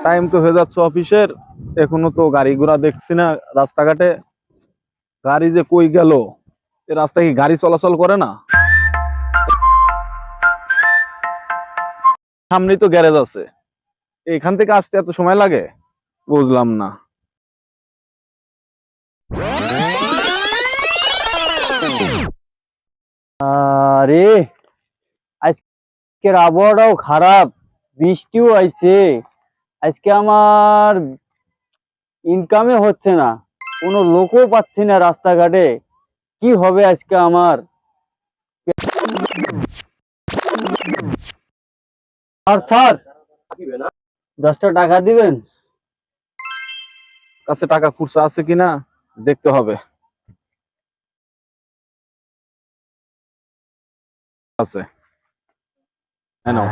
Time তো হয়ে যাচ্ছে অফিসের, এখনো তো গাড়ি ঘোড়া দেখছি না রাস্তাঘাটে। গাড়ি যে কই গেল? এ রাস্তায় কি গাড়ি চলাচল করে না? সামনেই তো গ্যারেজ আছে, এখান থেকে আসতে এত সময় লাগে? বুঝলাম না। আরে আজকের আবহাওয়াটাও খারাপ, বৃষ্টিও আইছে। আজকে আমার ইনকামে হচ্ছে না, কোনো লোকও পাচ্ছি না রাস্তাঘাটে। কি হবে আজকে আমার? আর স্যার, 10টা টাকা দিবেন? কাছে টাকা খুচরা আছে কিনা দেখতে হবে। আছে, হ্যাঁ নাও।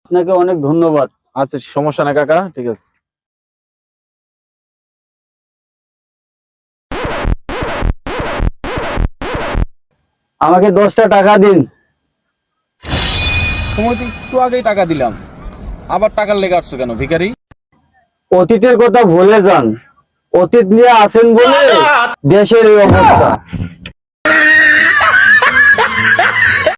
আপনাকে অনেক ধন্যবাদ। আচ্ছা, সমস্যা নাই কাকা, ঠিক আছে। আমাকে 10টা টাকা দিন। সময় তো একটু আগেই টাকা দিলাম, আবার টাকার লেগে আসছো কেন ভিখারি? অতীতের কথা ভুলে যান, অতীত নিয়ে আসেন বলে দেশের এই অবস্থা।